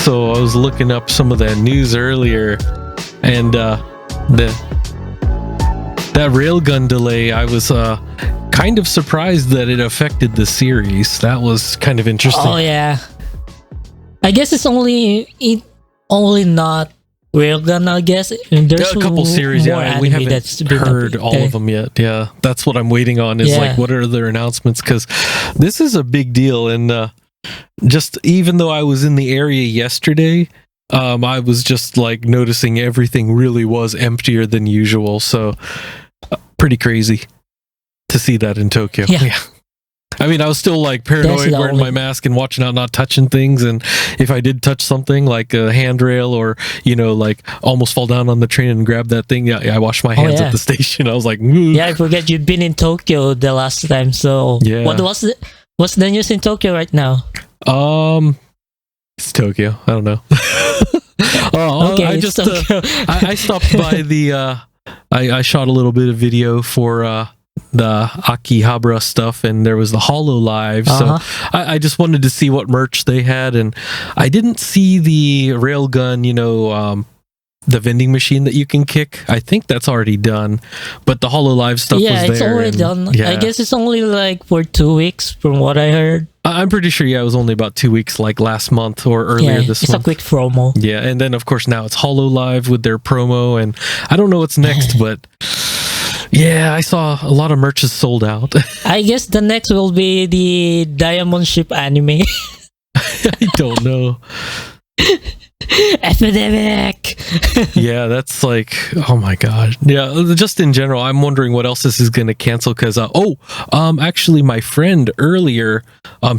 So I was looking up some of that news earlier, and that railgun delay, I was kind of surprised that it affected the series. That was kind of interesting. Oh yeah, I guess it's only not railgun. I guess there's a couple series. Yeah, we haven't heard all of them yet. Yeah, that's what I'm waiting on. Is like, what are their announcements? Because this is a big deal, and just even though I was in the area yesterday, I was just like noticing everything really was emptier than usual. So pretty crazy to see that in Tokyo. Yeah. I mean, I was still like paranoid wearing my mask and watching out, not touching things. And if I did touch something like a handrail or, like almost fall down on the train and grab that thing, I washed my hands at the station. I was like, yeah, I forget you'd been in Tokyo the last time. So what's the news in Tokyo right now? It's Tokyo. I don't know. Okay, I just I stopped by the I shot a little bit of video for the Akihabara stuff, and there was the HoloLive. So I just wanted to see what merch they had, and I didn't see the railgun, the vending machine that you can kick. I think that's already done, but the HoloLive stuff was there. Yeah, it's already done. Yeah. I guess it's only like for 2 weeks from what I heard. I'm pretty sure, it was only about 2 weeks, like last month or earlier this month. It's a quick promo. Yeah, and then of course now it's HoloLive with their promo, and I don't know what's next, but yeah, I saw a lot of merch is sold out. I guess the next will be the Diamond Ship anime. I don't know. Epidemic. Yeah, that's like, oh my god. Yeah, just in general, I'm wondering what else this is going to cancel, because actually my friend earlier,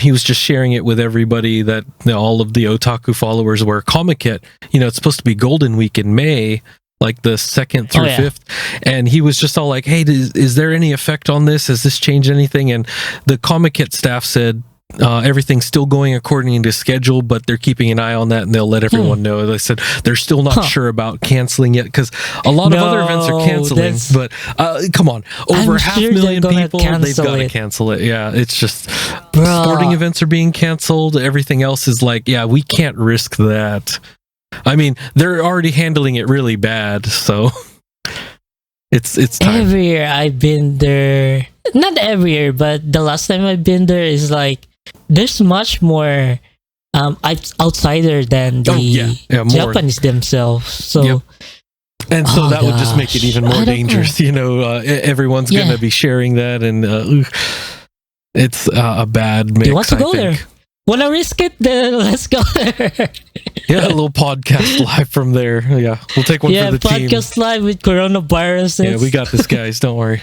he was just sharing it with everybody that all of the otaku followers were Comic-Con. It's supposed to be Golden Week in May, like the 2nd through 5th, and he was just all like, hey, is there any effect on this? Has this changed anything? And the Comic-Con staff said everything's still going according to schedule, but they're keeping an eye on that, and they'll let everyone know. They said they're still not sure about canceling yit, because a lot of other events are canceling, but come on, over 500,000 people, they've got to cancel it. Yeah, it's just sporting events are being canceled. Everything else is like, we can't risk that. I mean, they're already handling it really bad, so it's time. Every year I've been there, not every year, but the last time I've been there is like, there's much more outsider than the Japanese themselves. So, and so that would just make it even more dangerous. Everyone's gonna be sharing that, and it's a bad mix. You want to go there? Wanna risk it? Then let's go there. Yeah, a little podcast live from there. Yeah, we'll take one for the team. Yeah, podcast live with coronavirus. Yeah, we got this, guys. Don't worry.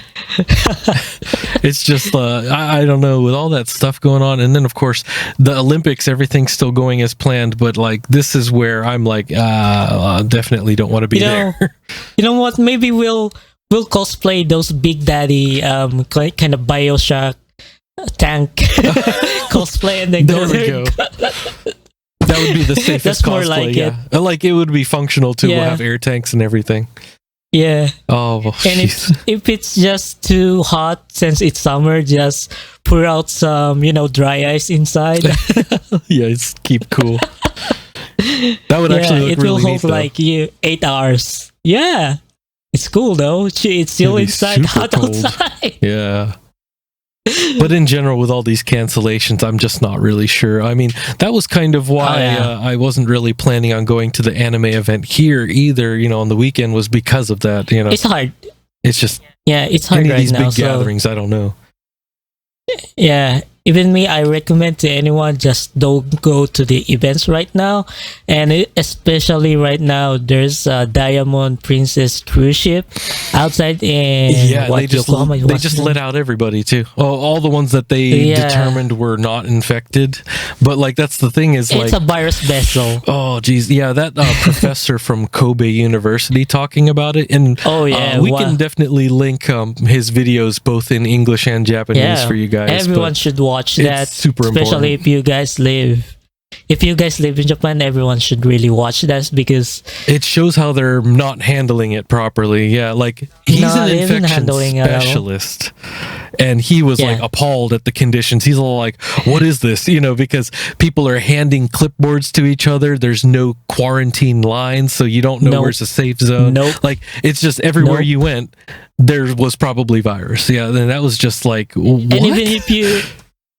It's just, I don't know, with all that stuff going on. And then, of course, the Olympics, everything's still going as planned. But, like, this is where I'm like, definitely don't want to be there. You know what? Maybe we'll cosplay those Big Daddy kind of Bioshock tank cosplay, and then there we go. That would be the safest That's cosplay. More like it. Like, it would be functional too. We'll have air tanks and everything. Yeah. Oh, and if it's just too hot, since it's summer, just pour out some, dry ice inside. Yeah, it's keep cool. That would actually look really neat. It will hold like 8 hours. Yeah, it's cool though. It's still inside, hot cold. Outside. Yeah. But in general, with all these cancellations, I'm just not really sure. I mean, that was kind of why I wasn't really planning on going to the anime event here either, on the weekend, was because of that, It's hard. It's just... Yeah, it's hard right these now. Big gatherings, I don't know. Yeah, even me, I recommend to anyone, just don't go to the events right now. And especially right now, there's a Diamond Princess cruise ship outside in Yokohama. They just let out everybody too. All the ones that they determined were not infected. But like, that's the thing is, it's a virus vessel. Oh geez, yeah, that professor from Kobe University talking about it, and we can definitely link his videos both in English and Japanese for you guys. Everyone should watch that, super especially important. if you guys live in Japan. Everyone should really watch that, because it shows how they're not handling it properly. Yeah, like he's an infection specialist, and he was Yeah. like appalled at the conditions. He's all like, what is this? Because people are handing clipboards to each other. There's no quarantine lines, so you don't know Nope. where's a safe zone. Nope. Like, it's just everywhere Nope. you went, there was probably virus. Yeah, and that was just like, what? And even if you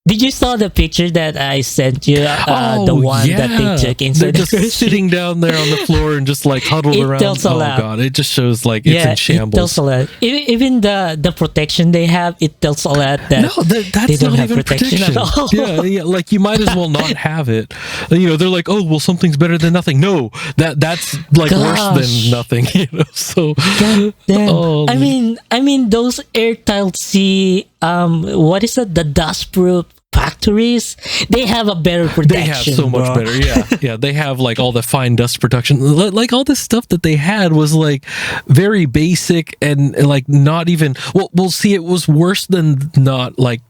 did, you saw the picture that I sent you, the one that they took They're inside the just grocery? sitting down there on the floor and just like huddled It around. tells a Oh lot. god, it just shows like it's in It shambles. tells a lot. Even the protection they have, it tells a lot that No, that's they don't not have even protection at all. Yeah, like you might as well not have it. They're like, oh, well, something's better than nothing. No, that's like worse Gosh. than nothing. So, God damn. Oh, I mean, those airtight C, what is it? The dust-proof factories, they have a better protection. they have so much bro. better. Yeah. They have like all the fine dust protection. Like all this stuff that they had was like very basic and like not even. Well, we'll see. It was worse than not. Like,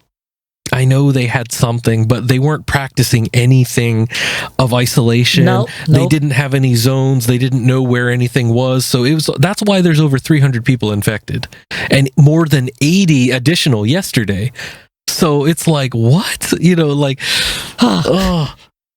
I know they had something, but they weren't practicing anything of isolation. No, They nope. didn't have any zones. They didn't know where anything was. So that's why there's over 300 people infected and more than 80 additional yesterday. So it's like, what? Oh.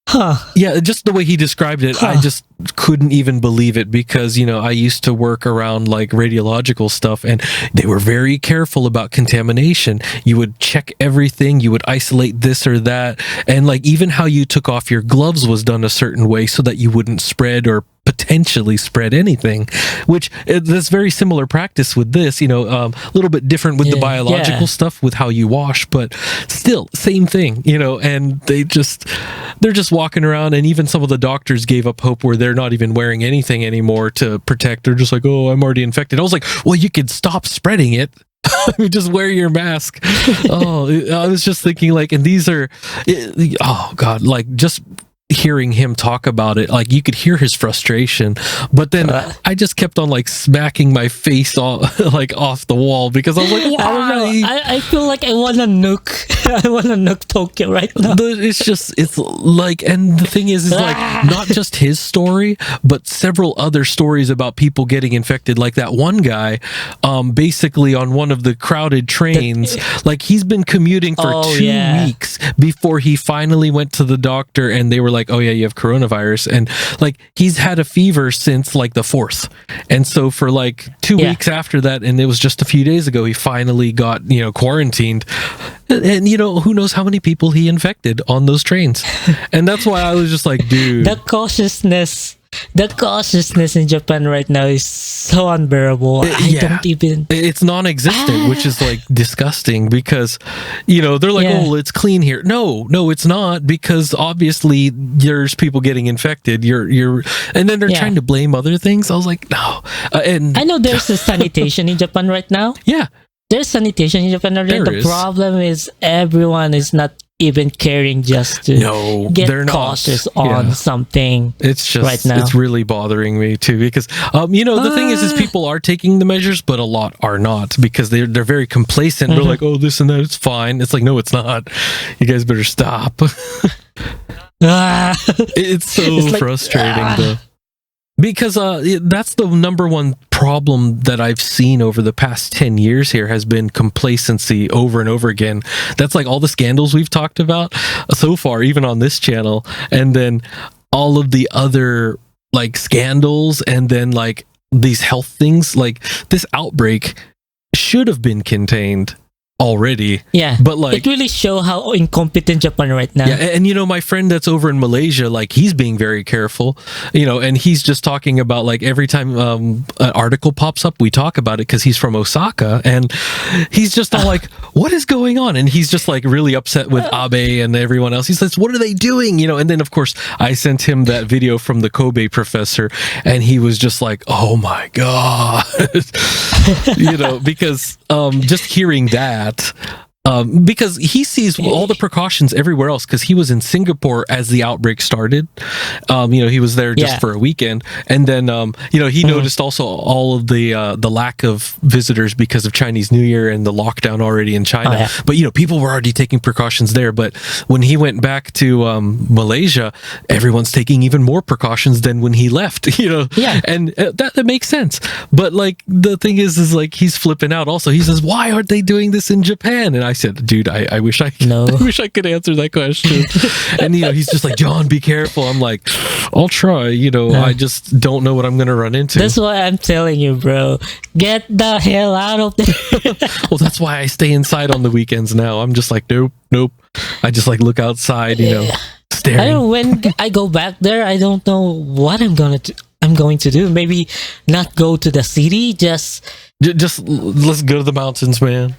Huh. Yeah, just the way he described it, I just couldn't even believe it because, I used to work around like radiological stuff and they were very careful about contamination. You would check everything, you would isolate this or that. And like even how you took off your gloves was done a certain way so that you wouldn't spread or potentially spread anything, which that's very similar practice with this, a little bit different with the biological stuff with how you wash, but still same thing, and they're just walking around, and even some of the doctors gave up hope where they're not even wearing anything anymore to protect. They're just like, oh, I'm already infected. I was like, well, you could stop spreading it. Just wear your mask. I was just thinking like, and these are, oh God, like just hearing him talk about it, like you could hear his frustration, but then I just kept on like smacking my face off the wall because I was like, why? I don't know. I feel like I want to nuke. I want to nuke Tokyo right now. It's like, and the thing is like not just his story, but several other stories about people getting infected. Like that one guy, basically on one of the crowded trains, like he's been commuting for 2 weeks before he finally went to the doctor, and they were like, oh yeah, you have coronavirus, and like he's had a fever since like the 4th, and so for like 2 weeks after that, and it was just a few days ago he finally got quarantined, and who knows how many people he infected on those trains. And that's why I was just like, dude, the cautiousness in Japan right now is so unbearable. I don't even. It's non-existent, which is like disgusting because, they're like, oh, it's clean here. No, it's not, because obviously there's people getting infected. And then they're trying to blame other things. I was like, no. And I know there's a sanitation in Japan right now. Yeah. There's sanitation in Japan right now. The problem is everyone is not even caring just to get cautious on something. It's just right now. It's really bothering me too because the thing is people are taking the measures, but a lot are not because they're very complacent. They're like, oh, this and that, it's fine. It's like, no, it's not. You guys better stop. It's so frustrating though. Because that's the number one problem that I've seen over the past 10 years here has been complacency over and over again. That's like all the scandals we've talked about so far, even on this channel. And then all of the other like scandals, and then like these health things, like this outbreak should have been contained already. Yeah, but like it really shows how incompetent Japan right now. Yeah, and my friend that's over in Malaysia, like he's being very careful, and he's just talking about like every time an article pops up, we talk about it because he's from Osaka, and he's just all like, what is going on? And he's just like really upset with Abe and everyone else. He says, what are they doing? And then of course I sent him that video from the Kobe professor, and he was just like, oh my God, because just hearing that, Because he sees all the precautions everywhere else. Because he was in Singapore as the outbreak started. He was there just for a weekend, and then he noticed also all of the lack of visitors because of Chinese New Year and the lockdown already in China. But people were already taking precautions there. But when he went back to Malaysia, everyone's taking even more precautions than when he left. And that makes sense. But like the thing is like he's flipping out. Also, he says, "Why aren't they doing this in Japan?" And I said, "Dude, I wish I wish I could answer that question." And he's just like, "John, be careful." I'm like, "I'll try." I just don't know what I'm gonna run into. That's why I'm telling you, bro. Get the hell out of there. Well, that's why I stay inside on the weekends now. I'm just like, nope. I just like look outside, staring. I don't know, when I go back there, I don't know what I'm going to do. Maybe not go to the city, just let's go to the mountains, man.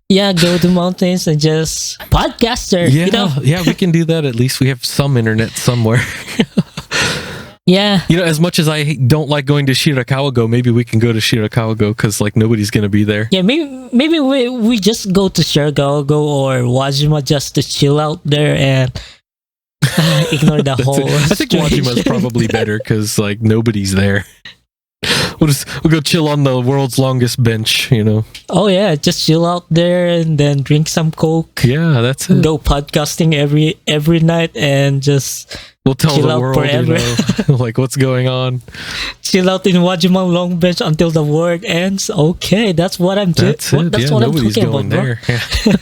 Yeah, go to mountains and just podcaster. Yeah, we can do that. At least we have some internet somewhere. Yeah. As much as I don't like going to Shirakawa-go, maybe we can go to Shirakawa-go because like nobody's gonna be there. Yeah, maybe we just go to Shirakawa-go or Wajima just to chill out there and ignore the whole. I think Wajima's probably better because like nobody's there. We'll go chill on the world's longest bench, Oh yeah, just chill out there and then drink some Coke. Yeah, that's it. Go podcasting every night and just we'll tell chill the out world, forever. like what's going on. Chill out in Wajima long bench until the world ends. Okay, that's what I'm doing. That's it. That's yeah, what I'm nobody's talking going about, there. Yeah.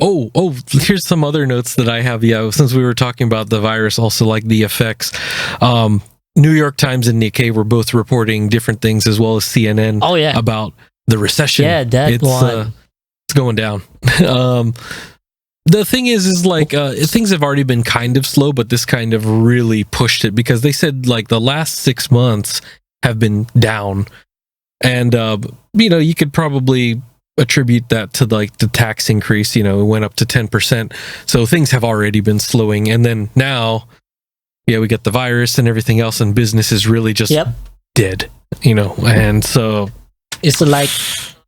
Oh, here's some other notes that I have. Yeah, since we were talking about the virus, also like the effects. New York Times and Nikkei were both reporting different things, as well as CNN. Oh yeah, about the recession. Yeah, one. It's going down. The thing is like things have already been kind of slow, but this kind of really pushed it because they said like the last 6 months have been down, and you could probably attribute that to like the tax increase. It went up to 10%, so things have already been slowing, and then now. Yeah, we get the virus and everything else, and business is really just dead, and so it's like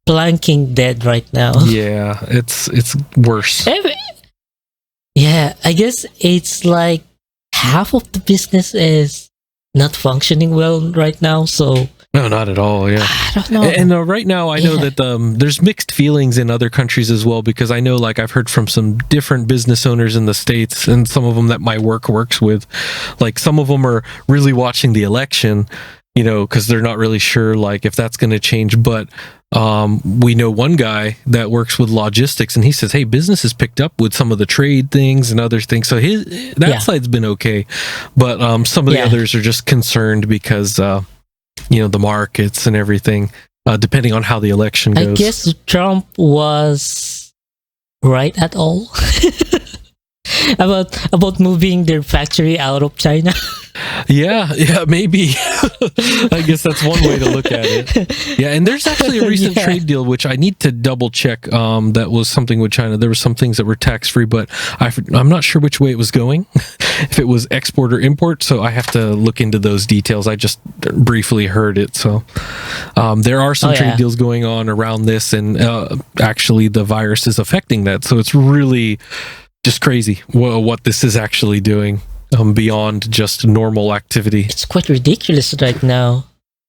planking dead right now. Yeah, it's worse. Yeah, I guess it's like half of the business is not functioning well right now, so no, not at all. Yeah, I don't know. And right now, I know that there's mixed feelings in other countries as well, because I know, like, I've heard from some different business owners in the States, and some of them that my work works with. Like, some of them are really watching the election, because they're not really sure, like, if that's going to change. But we know one guy that works with logistics, and he says, hey, business has picked up with some of the trade things and other things. So that side's been okay. But some of the others are just concerned because... the markets and everything, depending on how the election goes. I guess Trump was right at all about moving their factory out of China. Yeah, maybe. I guess that's one way to look at it. Yeah, and there's actually a recent trade deal, which I need to double check. That was something with China. There were some things that were tax free, but I'm not sure which way it was going, if it was export or import. So I have to look into those details. I just briefly heard it. So there are some trade deals going on around this, and actually the virus is affecting that. So it's really just crazy what this is actually doing. Beyond just normal activity. It's quite ridiculous right now.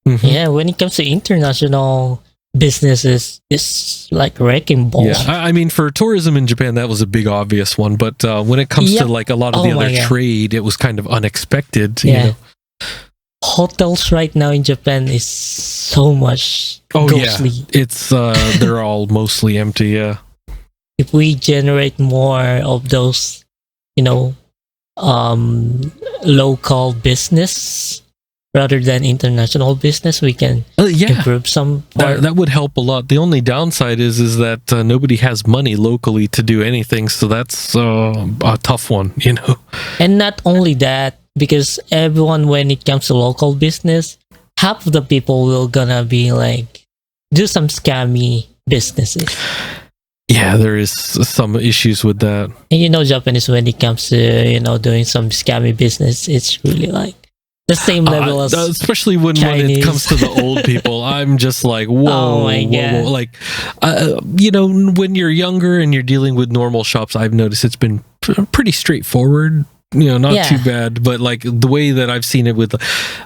Mm-hmm. Yeah, when it comes to international businesses, it's like wrecking ball. Yeah, I mean, for tourism in Japan, that was a big obvious one. But when it comes to like a lot of the other trade, it was kind of unexpected. Yeah. Hotels right now in Japan is so much ghostly. Yeah, it's they're all mostly empty. Yeah. If we generate more of those, local business rather than international business, we can improve some that would help a lot. The only downside is that nobody has money locally to do anything, so that's a tough one, And not only that, because everyone, when it comes to local business, half of the people will gonna be like do some scammy businesses. Yeah, there is some issues with that. And Japanese, when it comes to, doing some scammy business, it's really like The same level as especially when it comes to the old people. I'm just like, whoa, Oh my God. whoa. Like, when you're younger and you're dealing with normal shops, I've noticed it's been pretty straightforward. Not too bad, but like the way that I've seen it with,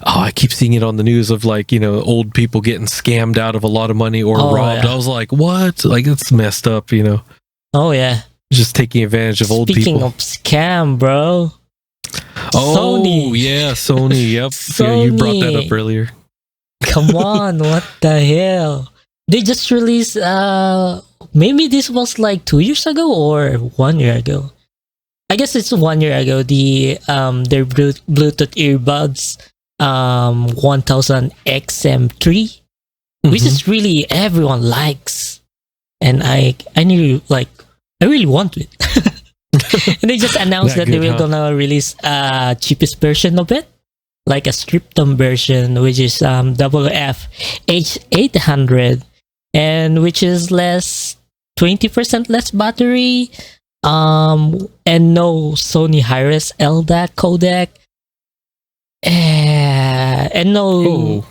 I keep seeing it on the news of like, old people getting scammed out of a lot of money or robbed. Yeah. I was like, what? Like, it's messed up, Oh yeah. just taking advantage of old Speaking people. of scam, bro. Oh, Sony. yeah, Sony. Yep. Yeah, you brought that Sony. up earlier. Come on, what the hell? They just released maybe this was like 2 years ago or 1 year ago. I guess it's 1 year ago. Their Bluetooth earbuds 1000 XM3, which is really everyone likes, and I really want it. And they just announced that they were gonna release a cheapest version of it, like a stripped down version, which is WF H800, and which is 20% less battery, and no Sony Hi-Res LDAC codec, and no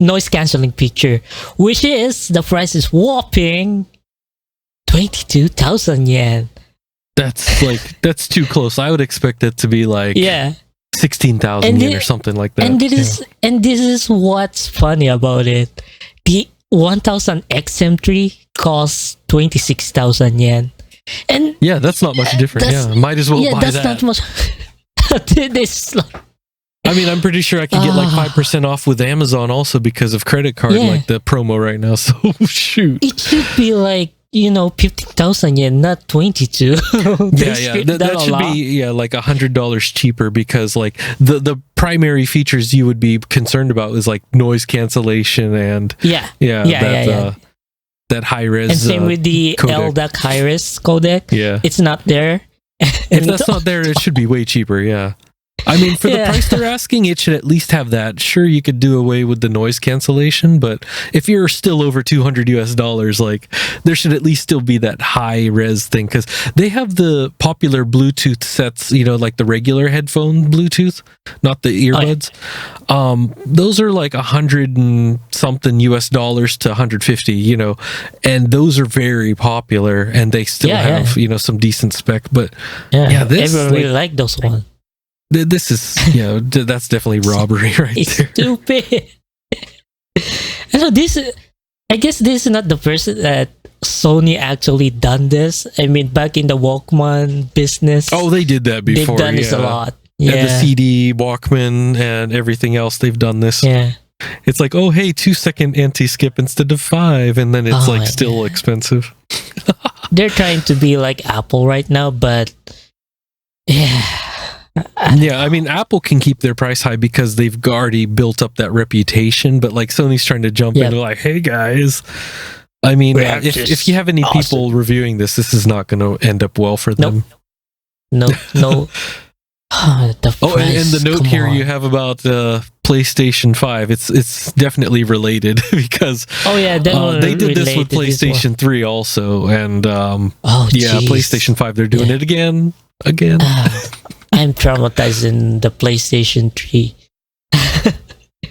noise cancelling feature, which is the price is whopping 22,000 yen. That's too close. I would expect it to be like 16,000 yen or something like that. And this is what's funny about it. The 1000 XM3 costs 26,000 yen. And yeah, that's not much different. Yeah, might as well buy that's that. not much. I mean, I'm pretty sure I can get like 5% off with Amazon also because of credit card, like the promo right now. So shoot, it should be like 15,000 yen, not 22. That should be like $100 cheaper because like the primary features you would be concerned about is like noise cancellation and that high res. And same with the codec. LDAC high res codec. Yeah, it's not there. If that's not there, it should be way cheaper. Yeah. I mean, for the price they're asking, it should at least have that. Sure, you could do away with the noise cancellation, but if you're still over $200, like there should at least still be that high res thing because they have the popular Bluetooth sets, like the regular headphone Bluetooth, not the earbuds. Those are like $100 and something US to 150, and those are very popular and they still have, some decent spec. But this everyone really like those ones. This is, that's definitely robbery right it's there. Stupid. I guess this is not the first that Sony actually done this. I mean, back in the Walkman business. Oh, they did that before. They've done this a lot. Yeah. And the CD, Walkman, and everything else, they've done this. Yeah. It's like, 2-second anti-skip instead of 5, and then it's still expensive. They're trying to be like Apple right now, but yeah, I mean, Apple can keep their price high because they've already built up that reputation, but like Sony's trying to jump into like, hey guys, I mean, if you have any people reviewing this is not going to end up well for them. No. And the note here you have about PlayStation 5, it's definitely related because they did this with PlayStation 3 also, and PlayStation 5, they're doing it again. I'm traumatized in the PlayStation 3.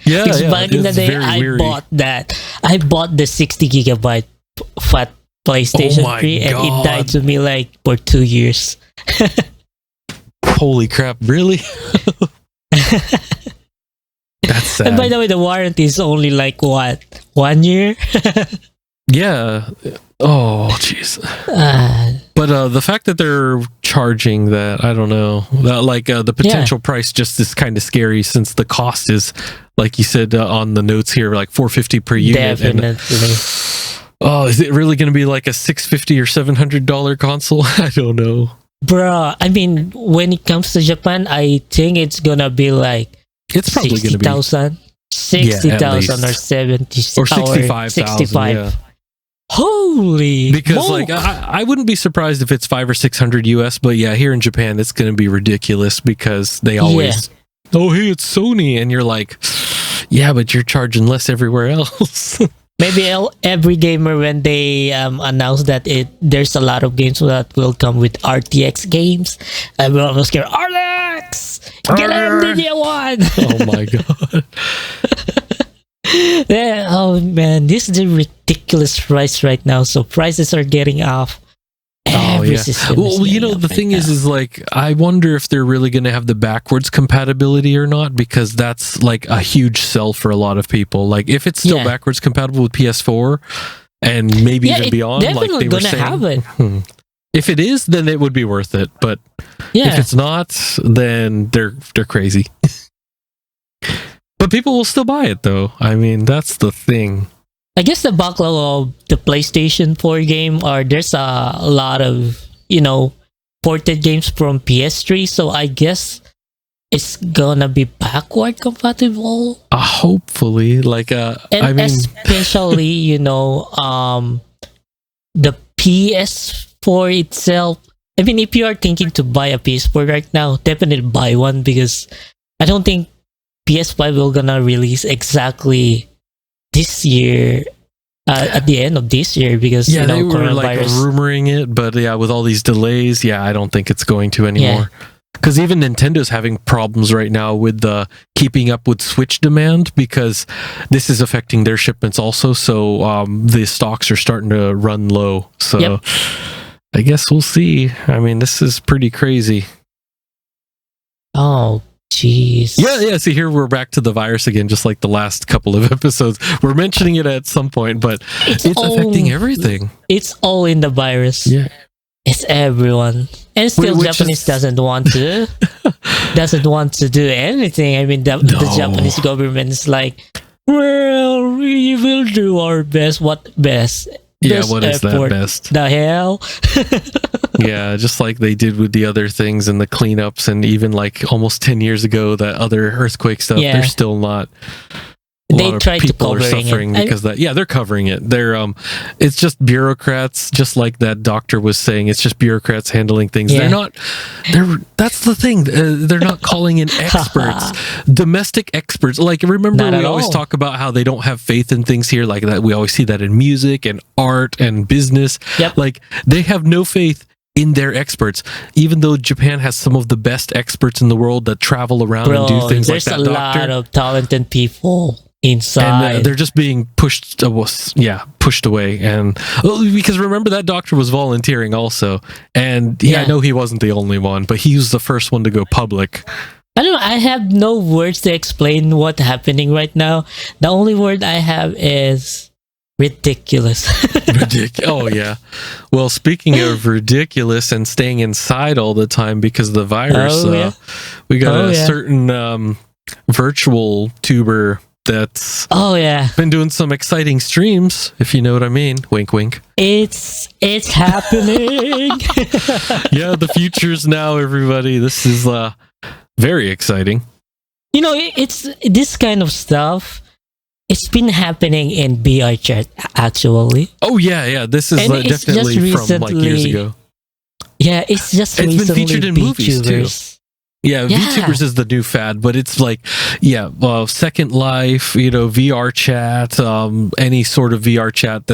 Because back in the day, I bought the 60 gigabyte fat PlayStation 3 and it died to me like for 2 years. Holy crap, really? That's sad. And by the way, the warranty is only like what? 1 year? Yeah. Oh, jeez. But the fact that they're charging that, I don't know. The potential price just is kind of scary since the cost is, like you said on the notes here, like $450 per unit. Definitely. And, is it really going to be like a $650 or $700 console? I don't know. Bruh, I mean, when it comes to Japan, I think it's going to be like it's probably going to be 60,000 or 70 or 65,000. Yeah. Holy! Because I wouldn't be surprised if it's $500 or $600 US, but here in Japan it's going to be ridiculous because they always hey, it's Sony, and you're like, but you're charging less everywhere else. Maybe every gamer, when they announce that there's a lot of games that will come with RTX games, everyone will scare RTX. Get him, Ninja One! Oh my god. Yeah, oh man, this is a ridiculous price right now. So prices are getting off. Every system is Well, you getting know, off the right thing now. is like, I wonder if they're really going to have the backwards compatibility or not, because that's like a huge sell for a lot of people. Like, if it's still Yeah. backwards compatible with PS4 and maybe even it's beyond, like definitely they were gonna saying, have it. if it is, then it would be worth it. But if Yeah, it's not, then they're crazy. But people will still buy it, though. I mean, that's the thing. I guess the backlog of the PlayStation 4 game are there's a lot of ported games from PS3. So I guess it's gonna be backward compatible. Hopefully, like, And I mean, especially, the PS4 itself. I mean, if you are thinking to buy a PS4 right now, definitely buy one, because I don't think PS5 will gonna release exactly this year, at the end of this year, because yeah, they were like coronavirus. rumoring it, but yeah, with all these delays, yeah, I don't think it's going to anymore. Because even Nintendo's having problems right now with keeping up with Switch demand, because this is affecting their shipments also. So the stocks are starting to run low. So Yep. I guess we'll see. I mean, this is pretty crazy. Oh, jeez. Yeah. See, here we're back to the virus again, just like the last couple of episodes. We're mentioning it at some point, but it's affecting everything. It's all in the virus. Yeah. It's everyone, and still Which Japanese is- doesn't want to do anything. I mean, the No. Japanese government is like, well, we will do our best. What best? Yeah, Best what is that effort. best? The hell? Yeah, just like they did with the other things and the cleanups, and even like almost 10 years ago, that other earthquake stuff, Yeah. they're still not. A They lot of tried to people are covering it. suffering because that. Yeah, they're covering it. They're it's just bureaucrats, just like that doctor was saying. It's just bureaucrats handling things. Yeah. They're not. That's the thing. They're not calling in experts, domestic experts. Like, remember, Not we at always all. talk about how they don't have faith in things here, like that. We always see that in music and art and business. Yep. Like, they have no faith in their experts, even though Japan has some of the best experts in the world that travel around and do Bro, things like there's that a doctor. lot of talented people inside. And they're just being pushed away. And because remember, that doctor was volunteering also, and I know he wasn't the only one, but he was the first one to go public. I don't know. I have no words to explain what's happening right now. The only word I have is ridiculous. Oh yeah. Well, speaking of ridiculous and staying inside all the time because of the virus, we got a certain virtual tuber that's been doing some exciting streams, if you know what I mean. Wink, wink. It's happening. Yeah, the future's now, everybody. This is very exciting. It's this kind of stuff. It's been happening in VR chat, actually. Oh yeah. This is And it's definitely just from like years recently- ago. Yeah, it's just It's been recently featured in movies, too. VTubers. Yeah, Yeah. VTubers is the new fad, but it's like, Second Life, VR chat, any sort of VR chat.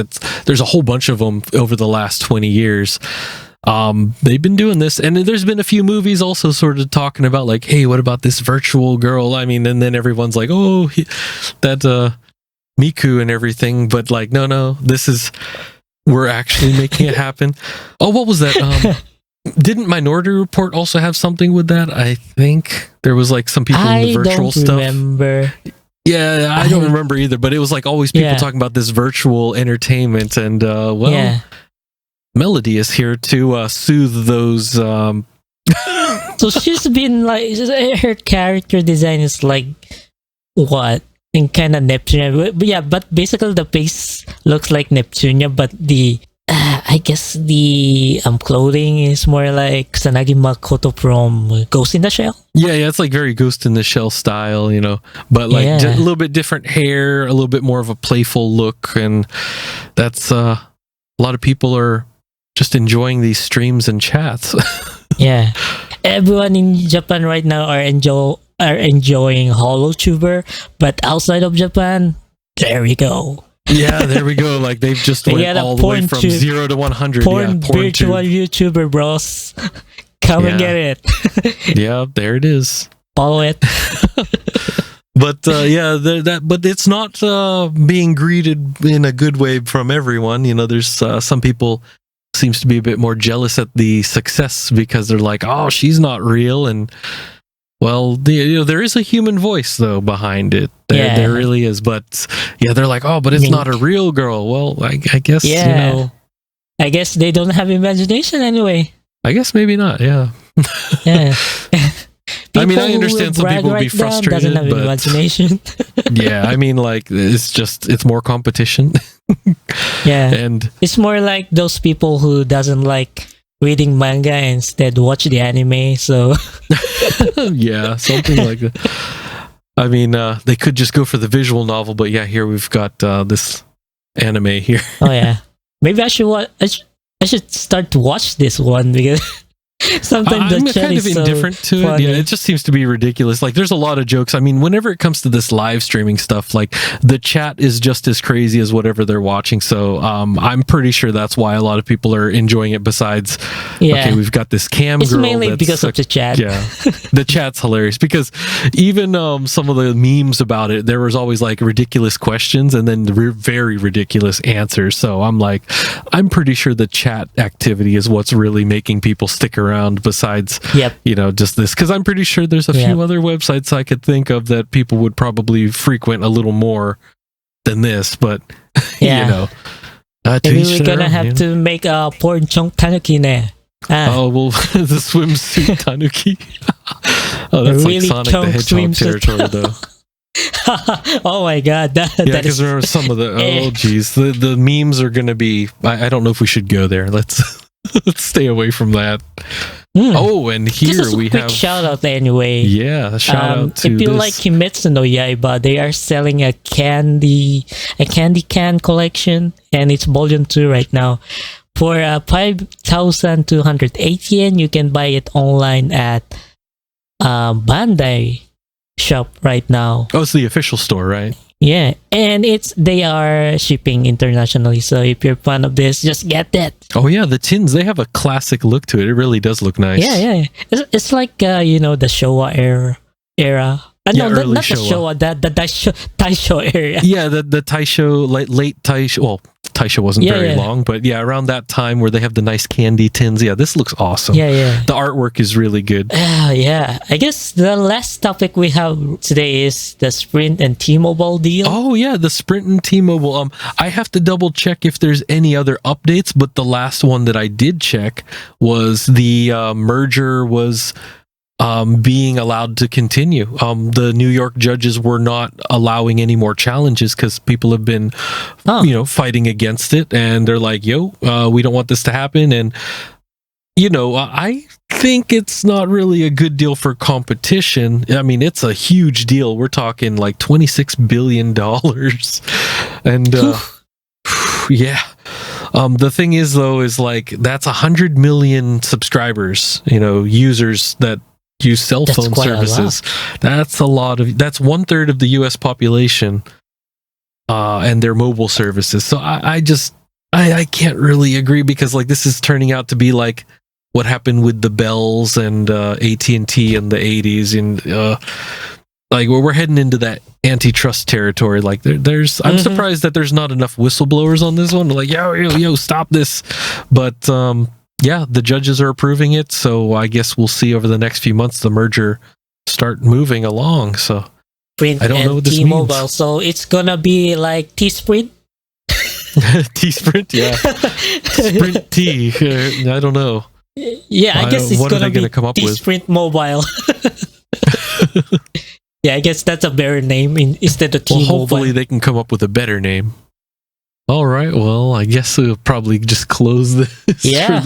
There's a whole bunch of them over the last 20 years. They've been doing this, and there's been a few movies also sort of talking about like, hey, what about this virtual girl? I mean, and then everyone's like, oh, that Miku and everything, but like, no, we're actually making it happen. Oh, what was that? Didn't Minority Report also have something with that? I think there was like some people in the virtual I don't stuff. remember. Yeah, I don't remember either, but it was like always people talking about this virtual entertainment, and Melody is here to soothe those. So she's been like, her character design is like what? In kind of Neptunia, but basically the face looks like Neptunia, but the I guess the clothing is more like Kusanagi Makoto from Ghost in the Shell. Yeah, it's like very Ghost in the Shell style, but like a little bit different hair, a little bit more of a playful look, and that's a lot of people are just enjoying these streams and chats. Yeah, everyone in Japan right now are enjoying HoloTuber, but outside of Japan, there we go. Yeah, there we go. Like they've just went all the way from 0 to 100. Porn virtual YouTuber, bros. Come and get it. Yeah, there it is. follow it. But but it's not being greeted in a good way from everyone. There's some people seems to be a bit more jealous at the success because they're like, oh, she's not real. And well, there is a human voice though behind it. There really is. But yeah, they're like, oh, but it's not a real girl. Well, I guess I guess they don't have imagination anyway. I guess maybe not. Yeah. Yeah. I mean, I understand some people will be frustrated, doesn't have but imagination. yeah, I mean, like it's more competition. Yeah, and it's more like those people who doesn't like reading manga and instead watch the anime. So yeah, something like that. I mean, they could just go for the visual novel, but yeah, here we've got this anime here. Oh yeah, maybe I should I should start to watch this one because sometimes I'm the chat kind of is indifferent so to it. funny. Yeah, it just seems to be ridiculous. Like, there's a lot of jokes. I mean, whenever it comes to this live streaming stuff, like the chat is just as crazy as whatever they're watching. So I'm pretty sure that's why a lot of people are enjoying it. Besides, okay, we've got this cam It's girl. mainly because of the chat. Yeah, the chat's hilarious because even some of the memes about it, there was always like ridiculous questions and then very ridiculous answers. So I'm pretty sure the chat activity is what's really making people stick around. Besides, just this, because I'm pretty sure there's a few other websites I could think of that people would probably frequent a little more than this. But maybe we're gonna have to make a porn Chonk Tanuki now. Oh well, the swimsuit Tanuki. Oh, that's really like Sonic the Hedgehog territory, though. Oh my god, that because remember some of the the memes are gonna be. I don't know if we should go there. Let's stay away from that. Oh, and here we have shout out anyway. Yeah, shout out to if you like Kimetsu no Yaiba, they are selling a candy can collection, and it's volume 2 right now for 5,208 yen. You can buy it online at Bandai shop right now. Oh, it's the official store, right? Yeah, and they are shipping internationally. So if you're a fan of this, just get that. Oh yeah, the tins, they have a classic look to it. It really does look nice. Yeah. It's like the Showa era. No, early not Showa. the Showa, the Taisho era. Yeah, the Taisho, like late Taisho. Well, Taisho wasn't very long, but yeah, around that time where they have the nice candy tins. Yeah, this looks awesome. Yeah. The artwork is really good. Yeah. I guess the last topic we have today is the Sprint and T-Mobile deal. Oh yeah, the Sprint and T-Mobile. I have to double check if there's any other updates, but the last one that I did check was the merger was being allowed to continue. The New York judges were not allowing any more challenges because people have been, fighting against it, and they're like, we don't want this to happen. And I think it's not really a good deal for competition. I mean, it's a huge deal. We're talking like $26 billion. And yeah. The thing is, though, is like that's 100 million subscribers, users that use cell phone services. That's a lot of. That's 1/3 of the U.S. population, and their mobile services. So I can't really agree because like this is turning out to be like what happened with the Bells and AT&T in the 80s, and like we're heading into that antitrust territory. Like I'm surprised that there's not enough whistleblowers on this one. Like yo, stop this, but. Yeah, the judges are approving it, so I guess we'll see over the next few months the merger start moving along. So Sprint I don't know what this T-Mobile, means. so it's gonna be like T-Sprint. T-Sprint, yeah. Sprint T. I don't know. Yeah, I guess it's gonna be come up T-Sprint Mobile. Yeah, I guess that's a better name instead of T-Mobile. Well, hopefully they can come up with a better name. All right, well, I guess we'll probably just close this for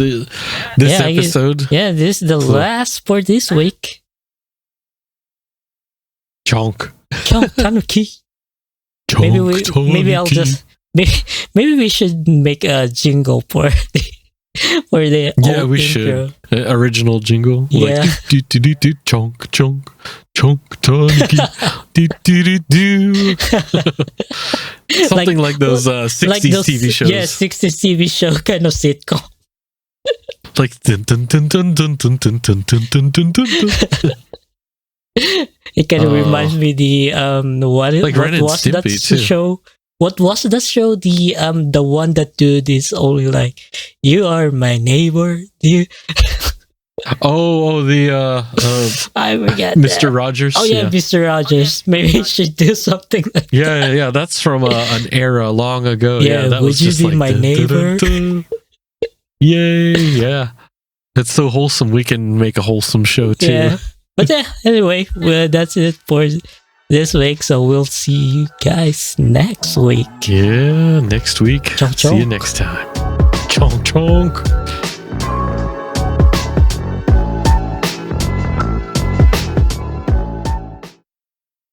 this episode. This is the last for this week. Chonk Tanuki. Maybe we should make a jingle for the old we intro. should original jingle. Yeah, like, chonk Tanuki. Something like those 60s like those, TV shows. Yeah, 60s TV show kind of sitcom. Like dun, dun, dun, dun, dun, dun, dun, dun, dun, dun, dun, dun. It kind of reminds me the Like Ren what and was that Stimpy, too. show? What was that show? The one that do this only like, you are my neighbor. You I forget Mr. that. Rogers. Oh yeah, Mr. Rogers. Maybe it should do something like that. Yeah. That's from an era long ago. Yeah, that would was you just be like my neighbor? Yay! Yeah, it's so wholesome. We can make a wholesome show too. Yeah. But yeah, anyway, well, that's it for this week. So we'll see you guys next week. Yeah, next week. Chonk, See you chonk. next time. Chonk chonk.